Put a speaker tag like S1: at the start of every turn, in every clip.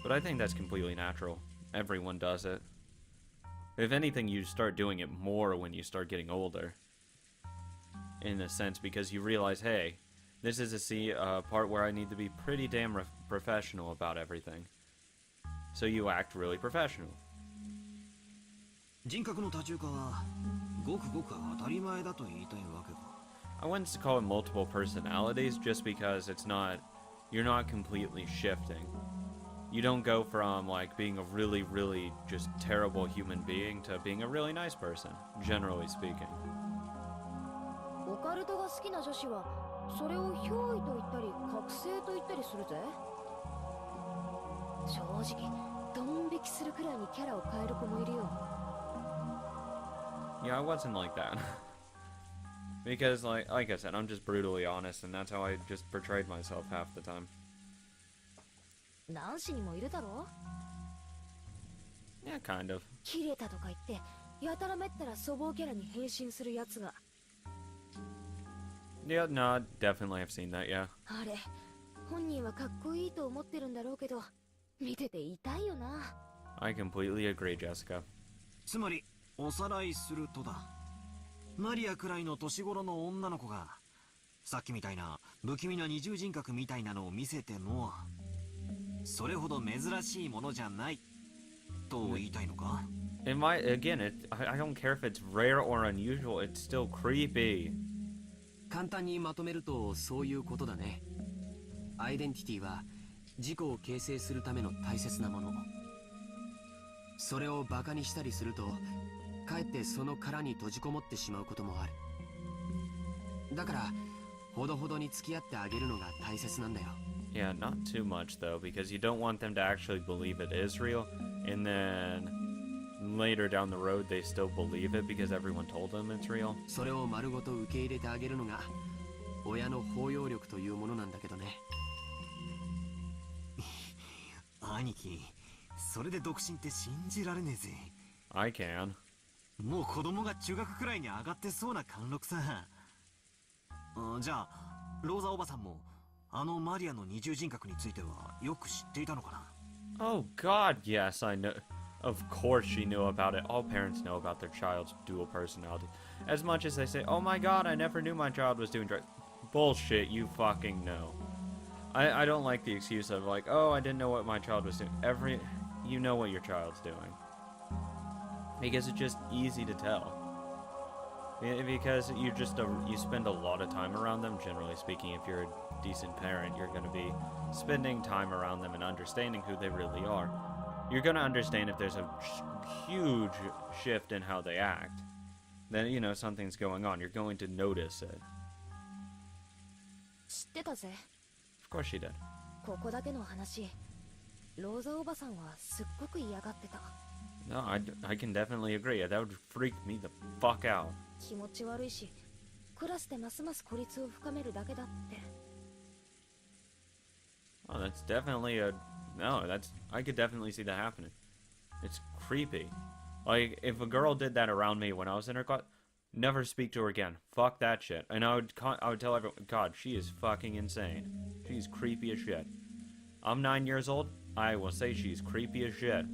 S1: But I think that's completely natural. Everyone does it. If anything, you start doing it more when you start getting older. In a sense, because you realize, hey, this is a part where I need to be pretty damn professional about everything. So you act really professional. I wouldn't call it multiple personalities just because you're not completely shifting. You don't go from like being a really, really just terrible human being to being a really nice person, generally speaking. Yeah, I wasn't like that. Because like I said, I'm just brutally honest, and that's how I just portrayed myself half the time. Yeah, kind of. Yeah, no, definitely I've seen that, yeah. I completely agree, Jessica.
S2: つまりおさらいするとだ。マリアくらいの年頃の女の子がさっきみたいな不気味な二重人格みたいなのを見せてもそれほど珍しいものじゃないと言いたいのか?
S1: I don't care if it's rare or unusual, it's still creepy.
S3: 簡単にまとめるとそういうことだね。アイデンティティは自己を形成するための大切なもの。それをバカにしたりするとかえってその殻に閉じこもってしまうこともある。だからほどほどに付き合ってあげるのが大切なんだよ。
S1: Yeah, not too much though, because you don't want them to actually believe it is real, and then later down the road they still believe it because everyone told them it's real.
S3: それを丸ごと受け入れてあげるのが親の包容力というものなんだけどね。
S2: 兄貴、それで独身って信じられねえぜ。
S1: I can.
S2: もう子供が中学くらいに上がってそうな貫禄さ。じゃあローザおばさんもあのマリアの二重人格についてはよく知っていたのかな?
S1: Oh God, yes, I know. Of course she knew about it. All parents know about their child's dual personality. As much as they say, oh my God, I never knew my child was doing drugs. Bullshit, you fucking know. I don't like the excuse of like, oh, I didn't know what my child was doing. You know what your child's doing. Because it's just easy to tell. Because you spend a lot of time around them, generally speaking. If you're a decent parent, you're going to be spending time around them and understanding who they really are. You're going to understand if there's a huge shift in how they act. Then, you know, something's going on. You're going to notice it. Of course she did. No, I can definitely agree. That would freak me the fuck out. Oh, that's definitely I could definitely see that happening. It's creepy. Like, if a girl did that around me when I was in her class, never speak to her again. Fuck that shit. And I would tell everyone, God, she is fucking insane. She's creepy as shit. I'm 9 years old, I will say she's creepy as shit.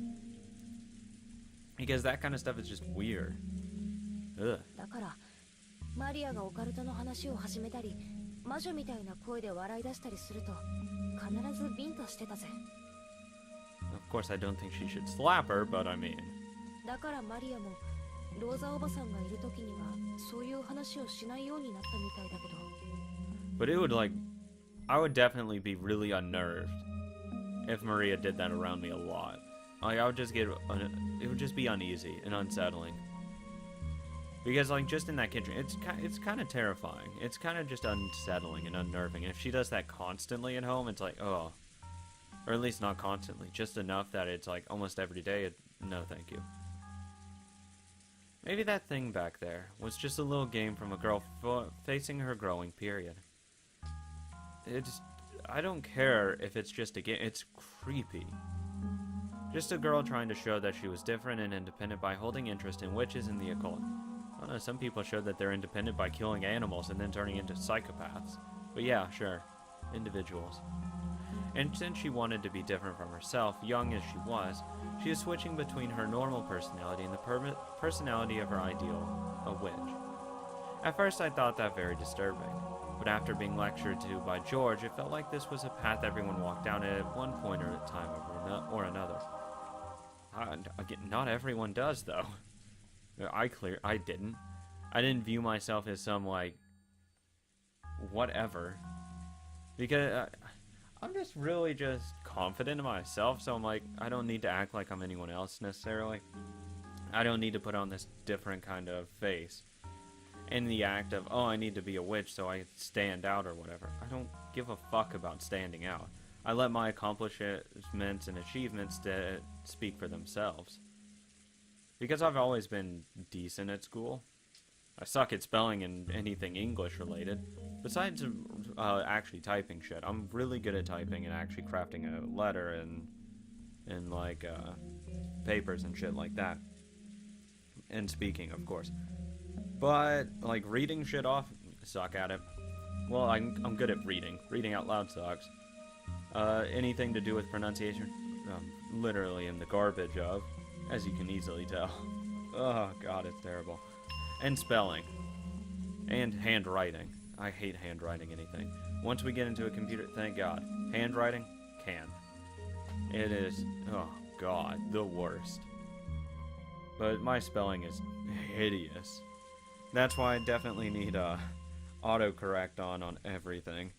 S1: Because that kind of stuff is just weird. Ugh. Of course, I don't think she should slap her, but I mean... But it would I would definitely be really unnerved if Maria did that around me a lot. Like, I would just it would just be uneasy and unsettling. Because, like, just in that kitchen, it's kind of terrifying. It's kind of just unsettling and unnerving. And if she does that constantly at home, it's like, oh. Or at least not constantly. Just enough that it's, like, almost every day, no thank you. Maybe that thing back there was just a little game from a girl facing her growing period. I don't care if it's just a game. It's creepy. Just a girl trying to show that she was different and independent by holding interest in witches and the occult. I don't know, some people show that they're independent by killing animals and then turning into psychopaths. But yeah, sure. Individuals. And since she wanted to be different from herself, young as she was switching between her normal personality and the personality of her ideal, a witch. At first I thought that very disturbing, but after being lectured to by George, it felt like this was a path everyone walked down at one point or a time or another. Not everyone does, though. I didn't. I didn't view myself as some, like, whatever. Because I'm just really just confident in myself, so I'm like, I don't need to act like I'm anyone else necessarily. I don't need to put on this different kind of face in the act of, oh, I need to be a witch so I stand out or whatever. I don't give a fuck about standing out. I let my accomplishments and achievements to speak for themselves. Because I've always been decent at school. I suck at spelling and anything English related. Besides actually typing shit, I'm really good at typing and actually crafting a letter and like papers and shit like that. And speaking, of course. But like reading shit off, I suck at it. Well, I'm good at reading. Reading out loud sucks. Anything to do with pronunciation, literally in the garbage of, as you can easily tell. Oh god, it's terrible. And spelling. And handwriting. I hate handwriting anything. Once we get into a computer, thank god. Handwriting, can. It is, oh god, the worst. But my spelling is hideous. That's why I definitely need autocorrect on everything.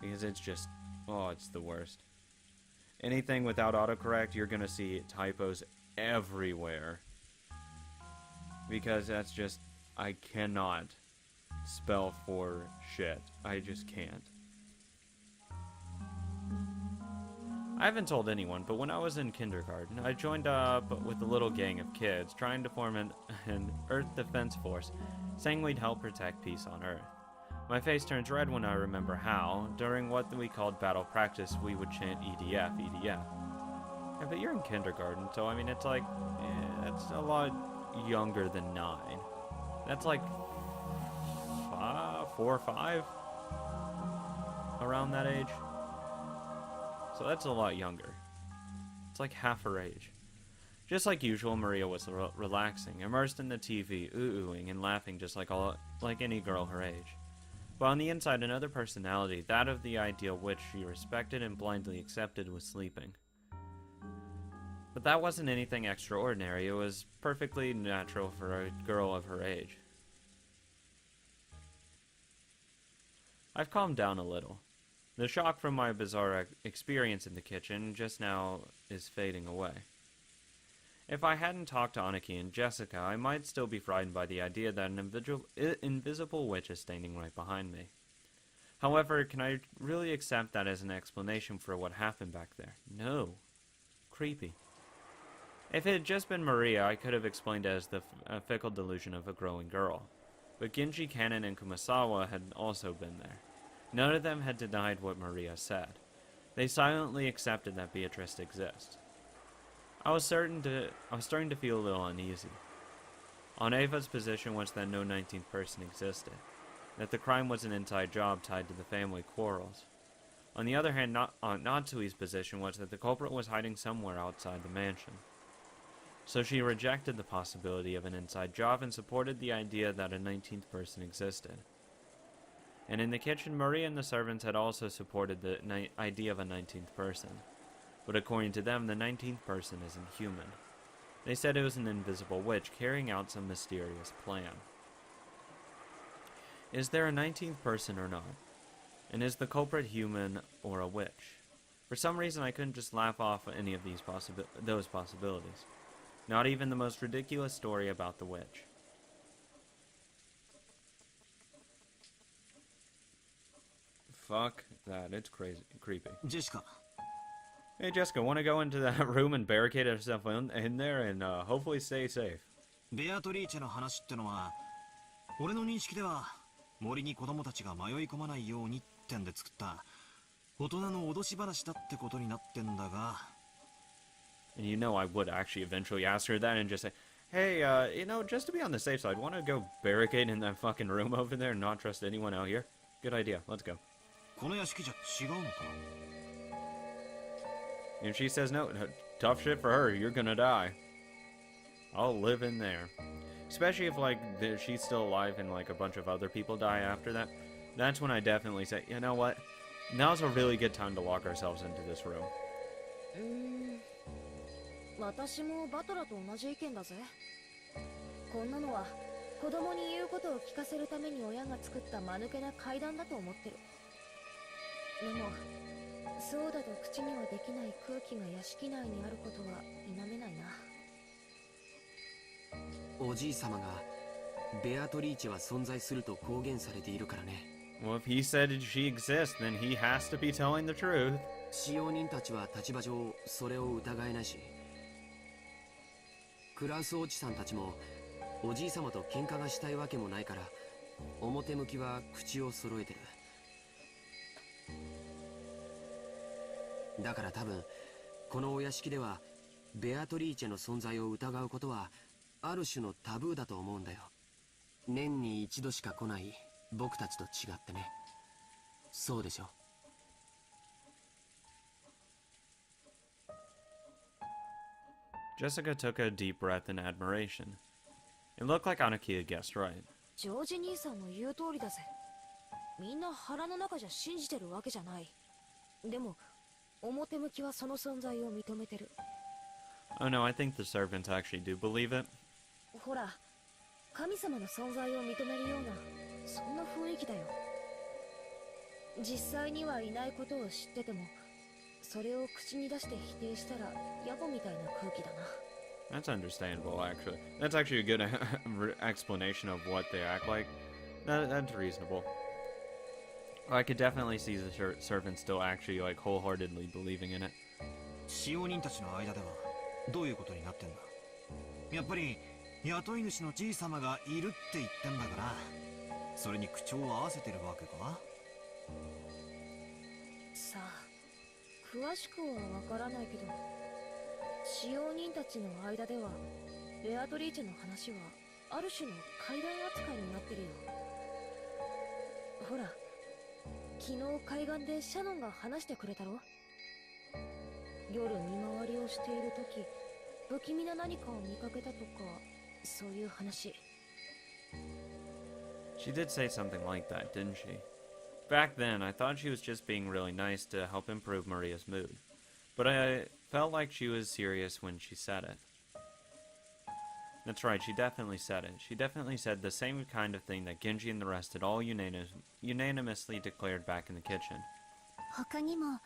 S1: Because it's just, oh, it's the worst. Anything without autocorrect, you're gonna see typos everywhere. Because that's just, I cannot spell for shit. I just can't. I haven't told anyone, but when I was in kindergarten, I joined up with a little gang of kids trying to form an Earth Defense Force, saying we'd help protect peace on Earth. My face turns red when I remember how, during what we called battle practice, we would chant EDF, EDF. Yeah, but you're in kindergarten, so I mean, it's like, that's a lot younger than 9. That's like 4 or 5? Around that age? So that's a lot younger. It's like half her age. Just like usual, Maria was relaxing, immersed in the TV, ooh-ooing and laughing just like any girl her age. But on the inside, another personality, that of the ideal witch she respected and blindly accepted, was sleeping. But that wasn't anything extraordinary, it was perfectly natural for a girl of her age. I've calmed down a little. The shock from my bizarre experience in the kitchen just now is fading away. If I hadn't talked to Aniki and Jessica, I might still be frightened by the idea that an invisible witch is standing right behind me. However, can I really accept that as an explanation for what happened back there? No. Creepy. If it had just been Maria, I could have explained it as the fickle delusion of a growing girl. But Genji, Kanon, and Kumasawa had also been there. None of them had denied what Maria said. They silently accepted that Beatrice exists. I was starting to feel a little uneasy. On Ava's position was that no 19th person existed, that the crime was an inside job tied to the family quarrels. On the other hand, Natsui's position was that the culprit was hiding somewhere outside the mansion. So she rejected the possibility of an inside job and supported the idea that a 19th person existed. And in the kitchen, Maria and the servants had also supported the idea of a 19th person. But according to them, the 19th person isn't human. They said it was an invisible witch carrying out some mysterious plan. Is there a 19th person or not? And is the culprit human or a witch? For some reason, I couldn't just laugh off any of those possibilities. Not even the most ridiculous story about the witch. Fuck that, it's crazy, creepy.
S2: Jessica.
S1: Hey Jessica, wanna go into that room and barricade herself in there and hopefully stay safe?
S2: ベアトリーチェの話ってのは、俺の認識では森に子供たちが迷い込まないようにってんで作った大人の脅し話だってことになってんだが。
S1: And you know I would actually eventually ask her that and just say, hey, just to be on the safe side, wanna go barricade in that fucking room over there and not trust anyone out here? Good idea, let's go.
S2: この屋敷じゃ違うのか。
S1: And she says, no, tough shit for her. You're gonna die. I'll live in there. Especially if, like, she's still alive and, like, a bunch of other people die after that. That's when I definitely say, you know what? Now's a really good time to lock ourselves into this room.
S4: 私もバトラと同じ意見だぜ。こんなのは子供に言うことを聞かせるために親が作った間抜けな階段だと思ってる。でもそうだと口にはできない空気が屋敷内にあることは否めないな。
S3: おじい様がベアトリーチェは存在すると公言されているからね。
S1: Well, if he said she exists, then he has to be telling the truth.
S3: 使用人たちは立場上それを疑えないし、クラウスおじさんたちもおじい様と喧嘩がしたいわけもないから、表向きは口を揃えてる。だから多分このお屋敷ではベアトリーチェの存在を疑うことはある種のタブーだと思うんだよ。年に一度しか来ない僕たちと違ってね。そうでしょ。
S1: Jessica took a deep breath in admiration. It looked like Anaki had guessed right.
S4: ジョージ兄さんの言う通りだぜ。みんな腹の中じゃ信じてるわけじゃない。でも表向きはその存在を認めてる。
S1: Oh no, I think the servants actually do believe it.
S4: ほら、神様の存在を認めるようなそんな雰囲気だよ。実際にはいないことを知っててもそれを口に出して否定したら野暮みたいな空気だな。
S1: That's understandable, actually. That's actually a good explanation of what they act like. That's reasonable. I could definitely see the servants still actually, like, wholeheartedly believing in it.
S2: 使用人たちの間ではどういうことになってんだ。やっぱり雇い主のじい様がいるって言ってんだから、それに口調を合わせてるわけか。
S4: さあ、詳しくはわからないけど、使用人たちの間ではベアトリーチェの話はある種の怪談扱いになってるよ。ほら、昨日海岸でシャノンが話してくれたろ。夜見回りをしている時、不気味な何かを見かけたとか、そういう話。
S1: She did say something like that, didn't she? Back then, I thought she was just being really nice to help improve Maria's mood. But I felt like she was serious when she said it. That's right, she definitely said it. She definitely said the same kind of thing that Genji and the rest had all unanimously declared back in the kitchen.
S5: 他にも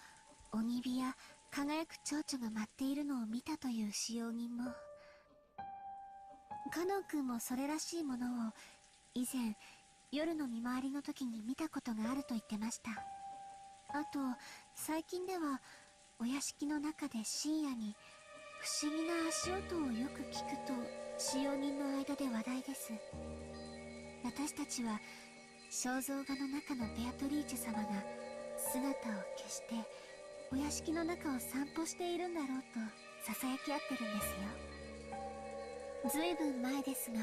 S5: 鬼火や輝く蝶々が舞っているのを見たという使用人も、カノン君もそれらしいものを以前夜の見回りの時に見たことがあると言ってました。あと最近ではお屋敷の中で深夜に不思議な足音をよく聞くと使用人の間で話題です。私たちは肖像画の中のベアトリーチェ様が姿を消してお屋敷の中を散歩しているんだろうとささやき合ってるんですよ。ずいぶん前ですが、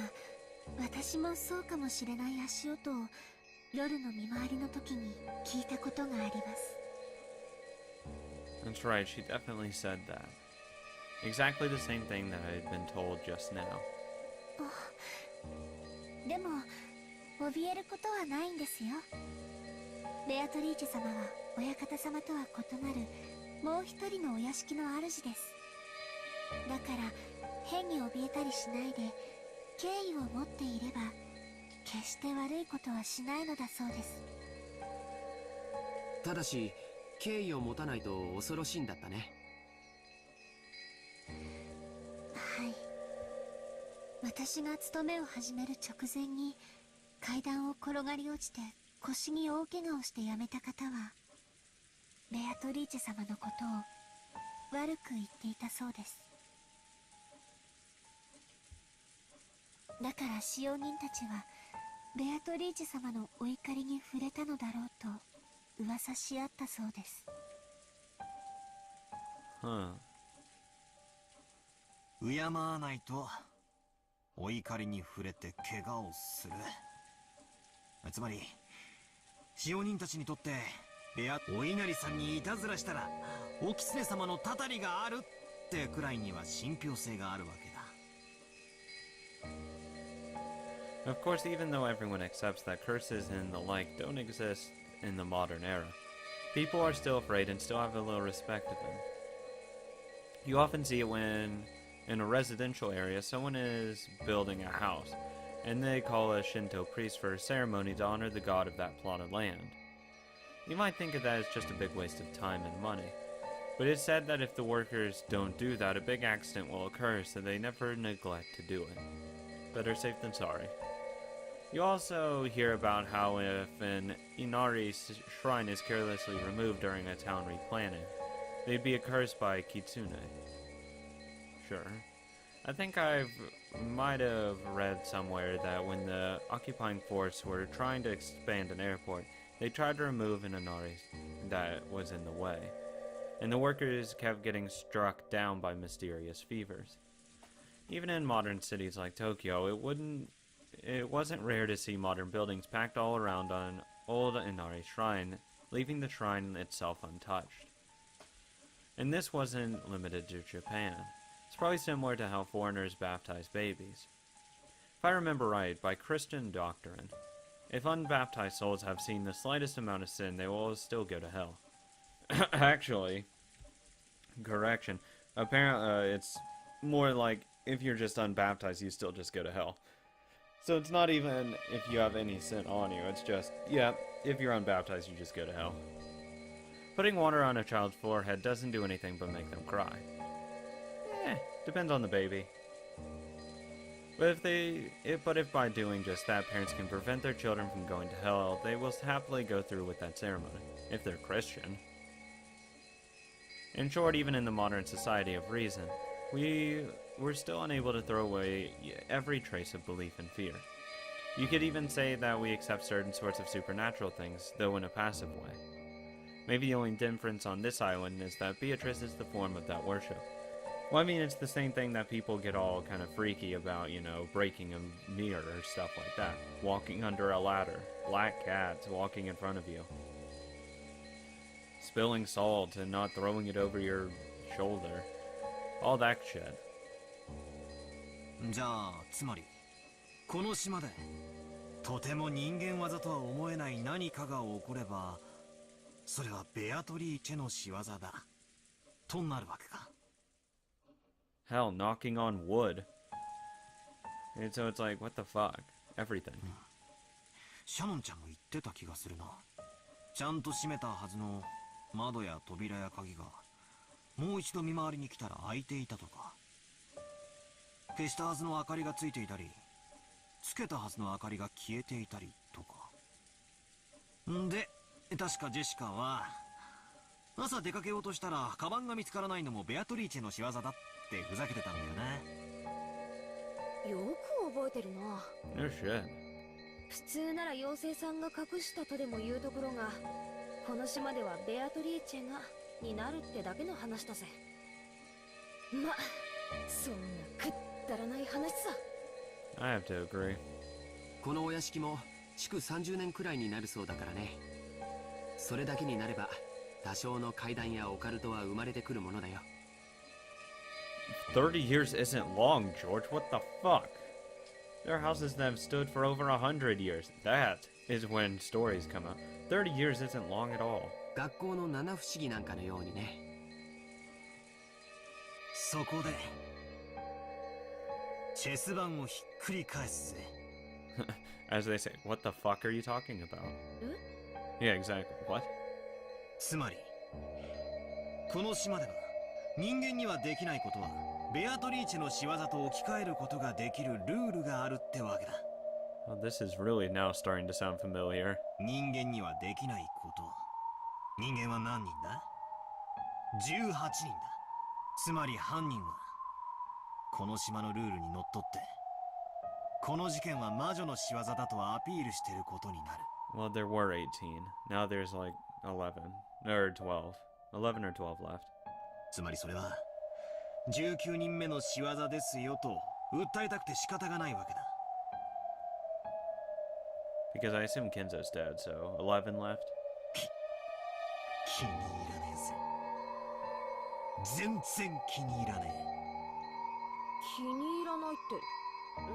S5: 私もそうかもしれない足音を夜の見回りの時に聞いたことがあります。
S1: That's right, she definitely said that. Exactly the same thing that I had been told just now.
S5: でも怯えることはないんですよ。ベアトリーチェ様は親方様とは異なるもう一人のお屋敷の主です。だから変に怯えたりしないで敬意を持っていれば決して悪いことはしないのだそうです。
S3: ただし敬意を持たないと恐ろしいんだったね。
S5: はい。私が勤めを始める直前に階段を転がり落ちて腰に大怪我をして辞めた方はベアトリーチェ様のことを悪く言っていたそうです。だから使用人たちはベアトリーチェ様のお怒りに触れたのだろうと噂し合ったそうです。
S2: 敬わないとお怒りに触れて怪我をする。つまり使用人たちにとってお稲荷さんにいたずらしたらお狐様のたたりがあるってくらいには信憑性があるわけだ。
S1: Of course, even though everyone accepts that curses and the like don't exist in the modern era, people are still afraid and still have a little respect of them. You often see it when, in a residential area, someone is building a house, and they call a Shinto priest for a ceremony to honor the god of that plot of land. You might think of that as just a big waste of time and money, but it's said that if the workers don't do that, a big accident will occur, so they never neglect to do it. Better safe than sorry. You also hear about how if an Inari shrine is carelessly removed during a town replanting, they'd be accursed by Kitsune. Sure. I think might have read somewhere that when the occupying force were trying to expand an airport, they tried to remove an Inari that was in the way, and the workers kept getting struck down by mysterious fevers. Even in modern cities like Tokyo, it wasn't rare to see modern buildings packed all around an old Inari shrine, leaving the shrine itself untouched. And this wasn't limited to Japan. It's probably similar to how foreigners baptize babies. If I remember right, by Christian doctrine, if unbaptized souls have seen the slightest amount of sin, they will still go to hell. Actually, correction. Apparently, it's more like if you're just unbaptized, you still just go to hell. So it's not even if you have any sin on you, it's just, yeah, if you're unbaptized, you just go to hell. Putting water on a child's forehead doesn't do anything but make them cry. Depends on the baby. But if by doing just that, parents can prevent their children from going to hell, they will happily go through with that ceremony, if they're Christian. In short, even in the modern society of reason, we're still unable to throw away every trace of belief and fear. You could even say that we accept certain sorts of supernatural things, though in a passive way. Maybe the only difference on this island is that Beatrice is the form of that worship. Well, I mean, it's the same thing that people get all kind of freaky about, breaking a mirror or stuff like that. Walking under a ladder. Black cats walking in front of you. Spilling salt and not throwing it over your shoulder. All that shit.
S2: じゃあつまりこの島でとても人間技とは思えない何かが起こればそれはベアトリーチェの仕業だとなるわけか。
S1: Hell, knocking on wood. And so it's like, what the fuck? Everything.
S2: シャノンちゃんも言ってた気がするな。ちゃんと閉めたはずの窓や扉や鍵がもう一度見回りに来たら開いていたとか。消したはずの明かりがついていたりつけたはずの明かりが消えていたりとか。んで確かジェシカは朝出かけようとしたらカバンが見つからないのもベアトリーチェの仕業だってふざけてたんだよね。
S4: よく覚えてるな。
S1: No shit.
S4: 普通なら妖精さんが隠したとでも言うところがこの島ではベアトリーチェがになるってだけの話だぜ。ま、そんなくだらない話さ。
S1: I have to agree.
S3: このお屋敷も築30年くらいになるそうだからね。それだけになれば多少の怪談やオカルトは生まれてくるものだよ。
S1: 30 years isn't long, George. What the fuck? There are houses that have stood for over 100 years. That is when stories come out. 30 years isn't long at all.
S3: 学校の七不思議なんかのようにね。
S2: そこでチェス盤をひっくり返すぜ。
S1: As they say, what the fuck are you talking about? Yeah, exactly. What?
S2: つまりこの島では人間にはできないことはベアトリーチェの仕業と置き換えることができるルールがあるってわけだ。
S1: Well, this is really now starting to sound familiar.
S2: 人間にはできないこと。人間は何人だ ?18 人だ。つまり犯人はこの島のルールにのっとってこの事件は魔女の仕業だとアピールしてることになる。
S1: Well, there were 18. Now there's like 11. Or 12. 11 or 12 left.
S2: つまりそれは19人目の仕業ですよと訴えたくて仕方がないわけだ。
S1: Because I assume Kenzo's dead, so 11 left.
S2: 気に入らねえぜ。全然気に入らね
S4: 気に入らないって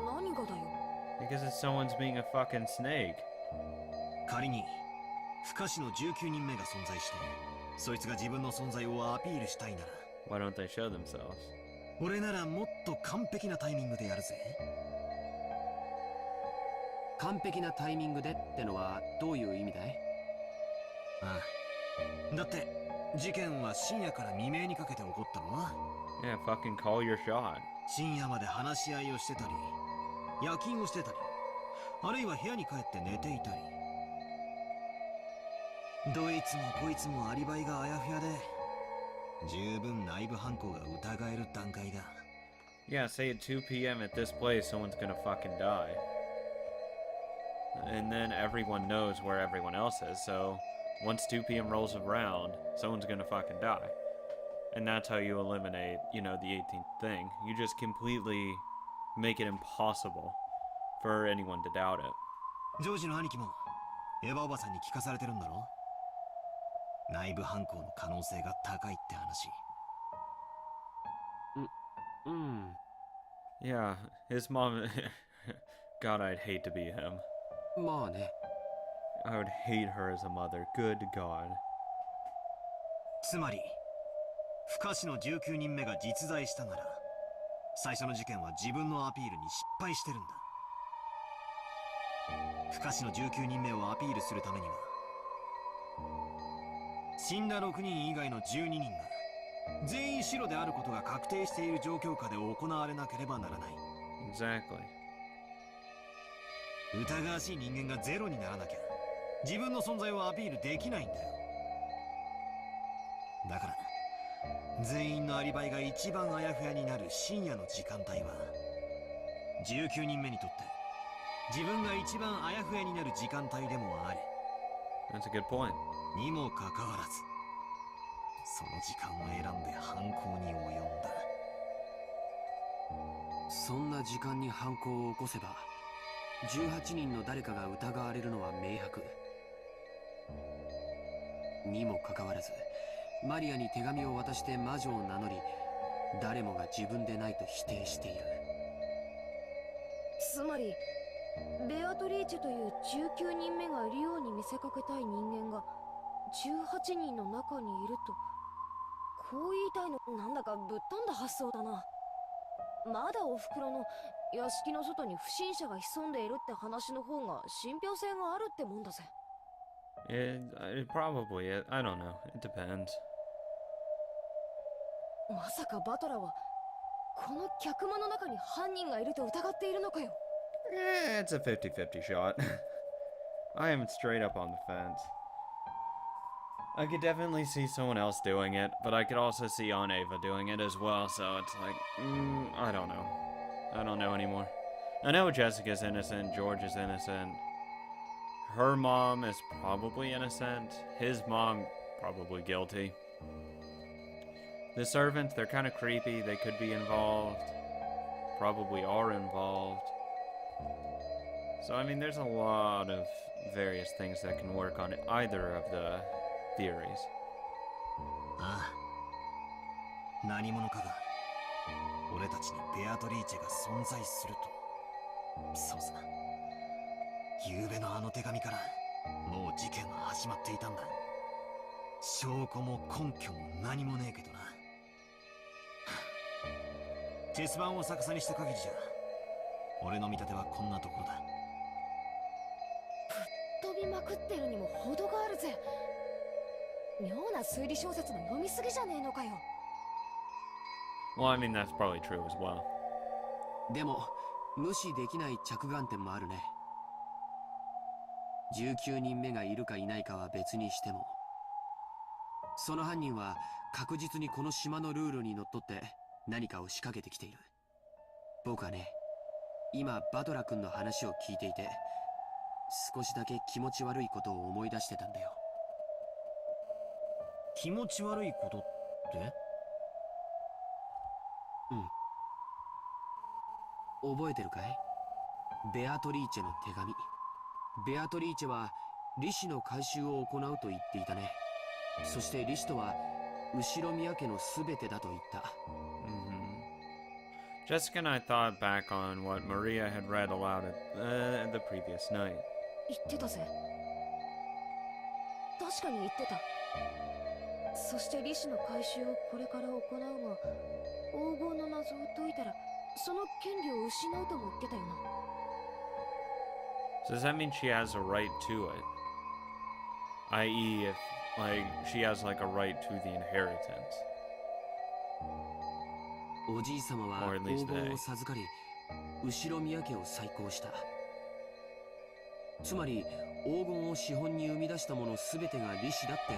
S4: 何がだよ。
S1: Because it's someone's being a fucking snake.
S2: え。仮に不可視の19人目が存在して、そいつが自分の存在をアピールしたいなら、
S1: Why don't they show themselves?
S2: 俺ならもっと完璧なタイミングでやるぜ。
S3: 完璧なタイミングでってのはどういう意味だい？
S2: ああ。だって事件は深夜から未明にかけて起こったのは、
S1: Yeah, fucking call your shot.
S2: 深夜まで話し合いをしてたり、夜勤をしてたり、あるいは部屋に帰って寝ていたり。どいつもこいつもアリバイがあやふやで、十分内部犯行が疑える段階だ。
S1: Yeah, say at 2 p.m. at this place, someone's gonna fucking die. And then everyone knows where everyone else is, so once 2 p.m. rolls around, someone's gonna fucking die. And that's how you eliminate, you know, the 18th thing. You just completely make it impossible for anyone to doubt it.
S2: ジョージの兄貴もエヴァおばさんに聞かされてるんだろ。内部犯行の可能性が高いって話。
S3: うん。
S1: Yeah, his mom... God, I'd hate to be him.
S3: まあね。
S1: I would hate her as a mother. Good God.
S2: つまり不可視の19人目が実在したなら、最初の事件は自分のアピールに失敗してるんだ。不可視の19人目をアピールするためには、死んだ6人以外の12人が全員白であることが確定している状況下で行われなければならない。
S1: Exactly.
S2: 疑わしい人間がゼロにならなきゃ自分の存在をアピールできないんだよ。だから全員のアリバイが一番あやふやになる深夜の時間帯は、19人目にとって自分が一番あやふやになる時間帯でもある。
S1: That's a good point.
S2: にもかかわらず、その時間を選んで犯行に及んだ。
S3: そんな時間に犯行を起こせば18人の誰かが疑われるのは明白。にもかかわらずマリアに手紙を渡して魔女を名乗り、誰もが自分でないと否定している。
S4: つまりベアトリーチェという19人目がいるように見せかけたい人間が18人の中にいると、こう言いたいのなんだかぶっ飛んだ発想だな。まだおふくろの屋敷の外に不審者が潜んでいるって話の方が信憑性があるってもんだぜ。
S1: Probably. I don't know. It depends.
S4: まさかバトラはこの客間の中に犯人がいると疑っているのかよ。
S1: It's a 50-50 shot. I am straight up on the fence. I could definitely see someone else doing it, but I could also see Aunt Ava doing it as well, so it's like, I don't know. I don't know anymore. I know Jessica's innocent, George is innocent. Her mom is probably innocent. His mom, probably guilty. The servants, they're kind of creepy. They could be involved. Probably are involved. So, I mean, there's a lot of various things that can work on either of the theories.
S2: ああ、何者かが俺たちにベアトリーチェが存在すると。そうさ、昨べのあの手紙からもう事件は始まっていたんだ。証拠も根拠も何もねえけどな。チェス盤を逆さにした限りじゃ、俺の見立てはこんなところだ。
S4: 飛びまくってるにも程があるぜ。妙な推理小説の読みすぎじゃねえのかよ。
S1: Well, I mean, that's probably true as well.
S3: でも無視できない着眼点もあるね。19人目がいるかいないかは別にしても、その犯人は確実にこの島のルールにのっとって何かを仕掛けてきている。僕はね、今バトラ君の話を聞いていて少しだけ気持ち悪いことを思い出してたんだよ。
S2: 気持ち悪いことって？
S3: 覚えてるかい？ベアトリーチェの手紙。ベアトリーチェは利子の回収を行うと言っていたね。そしてリシとは後ろ宮家の全てだと言った。
S1: Jessica and I thought back on what Maria had read aloud the previous night.
S4: 言ってたぜ。確かに言ってた。そして李氏の回収をこれから行うが、黄金の謎を解いたらその権利を失うとも言ってたよな。
S1: So does that mean she has a right to it? I.e., if like she has like a right to the inheritance.
S3: おじい様は
S1: Or at
S3: 黄
S1: least
S3: 金
S1: they.
S3: を授かり、後ろ宮家を再興した。つまり黄金を資本に生み出したもの全てが李氏だって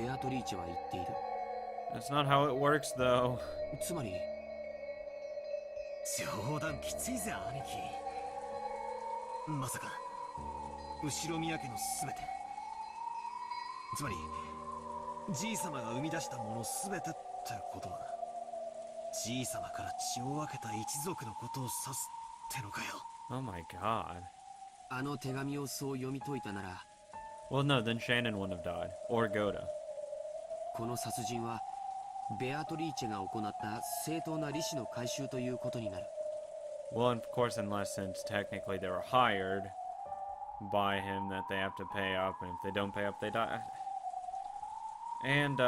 S3: ベアトリーチェは言っている。
S1: That's not how it works, though.
S3: つまり
S2: 冗談きついぜ兄貴。まさか後ろ宮家の全て、つまりじい様が生み出したもの全てってことは、じい様から血を分けた一族のことを指すってのかよ。
S1: Oh my god.
S3: あの手紙をそう読み解いたなら、
S1: Well, no, then Shannon wouldn't have died. Or Goda.
S3: この殺人はベアトリーチェが行った正当な李氏の回収ということになる。
S1: Well, of course, unless since technically they were hired by him that they have to pay up, and if they don't pay up, they die. And,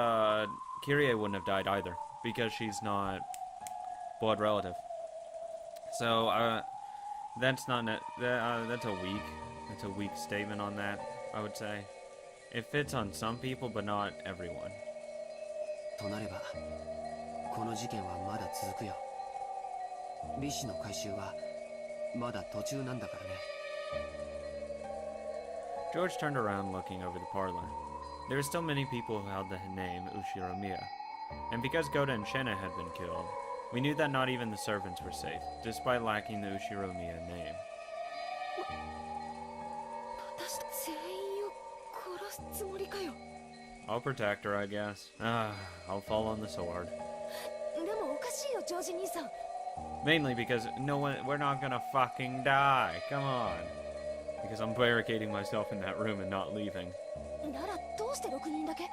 S1: Kyrie wouldn't have died either, because she's not blood relative. So, that's not, that's a weak statement on that, I would say. It fits on some people, but not everyone.
S3: となればこの事件はまだ続くよ。李氏の回収はまだ途中なんだからね。
S1: George turned around looking over the parlor. There were still many people who held the name Ushiromiya. And because Goda and Shenna had been killed, we knew that not even the servants were safe, despite lacking the Ushiromiya name.
S4: 私全員を殺すつもりかよ。
S1: I'll protect her, I guess. I'll fall on the sword.
S4: でもおかしいよ、ジョージ兄さん。
S1: Mainly because we're not gonna fucking die. Come on. Because I'm barricading myself in that room and not leaving.
S4: ならどうして6人だけ？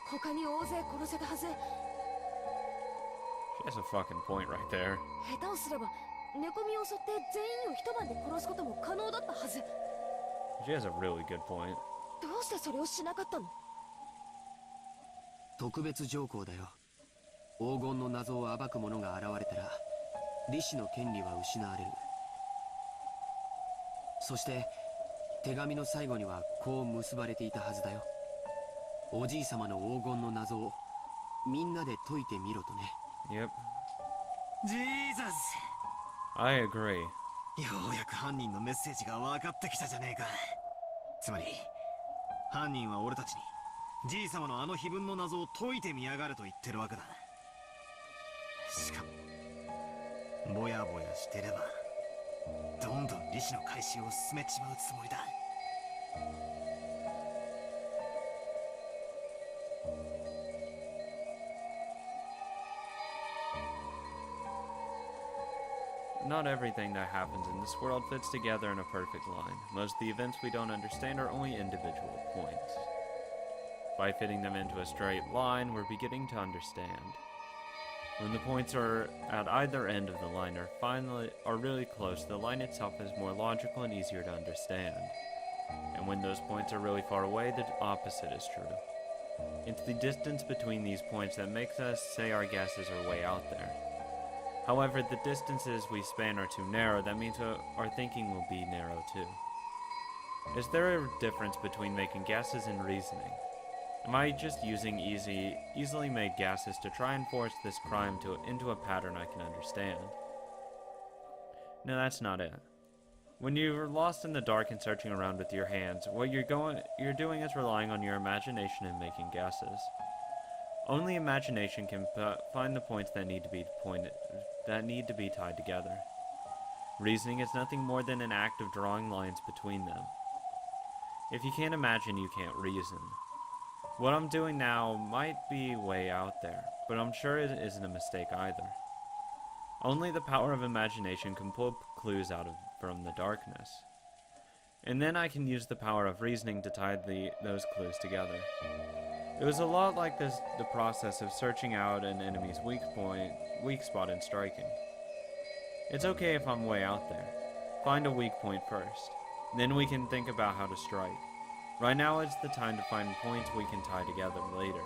S4: 他に大勢殺せたはず。
S1: She has a fucking point right there.
S4: 下手をすれば寝込みを襲って全員を一晩で殺すことも可能だったはず。
S1: She has a really good point.
S4: どうしてそれをしなかったの？
S3: 特別条項だよ。黄金の謎を暴く者が現れたら李氏の権利は失われる。そして手紙の最後にはこう結ばれていたはずだよ。おじい様の黄金の謎をみんなで解いてみろとね。
S1: Yep.
S2: ジーザス。
S1: I agree.
S2: ようやく犯人のメッセージが分かってきたじゃねえか。つまり犯人は俺たちにじい様のあの碑文の謎を解いてみやがると言ってるわけだ。しかもぼやぼやしてればどんどん李氏の回収を進めちまうつもりだ。
S1: Not everything that happens in this world fits together in a perfect line. Most of the events we don't understand are only individual points. By fitting them into a straight line, we're beginning to understand. When the points are at either end of the line are really close, the line itself is more logical and easier to understand. And when those points are really far away, the opposite is true. It's the distance between these points that makes us say our guesses are way out there. However, if the distances we span are too narrow, that means our thinking will be narrow too. Is there a difference between making guesses and reasoning? Am I just using easily made guesses to try and force this crime into a pattern I can understand? No, that's not it. When you're lost in the dark and searching around with your hands, what you're doing is relying on your imagination and making guesses. Only imagination can find the points that need to be tied together. Reasoning is nothing more than an act of drawing lines between them. If you can't imagine, you can't reason. What I'm doing now might be way out there, but I'm sure it isn't a mistake either. Only the power of imagination can pull clues from the darkness. And then I can use the power of reasoning to tie those clues together. It was a lot like the process of searching out an enemy's weak spot and striking. It's okay if I'm way out there. Find a weak point first. Then we can think about how to strike. Right now is the time to find points we can tie together later.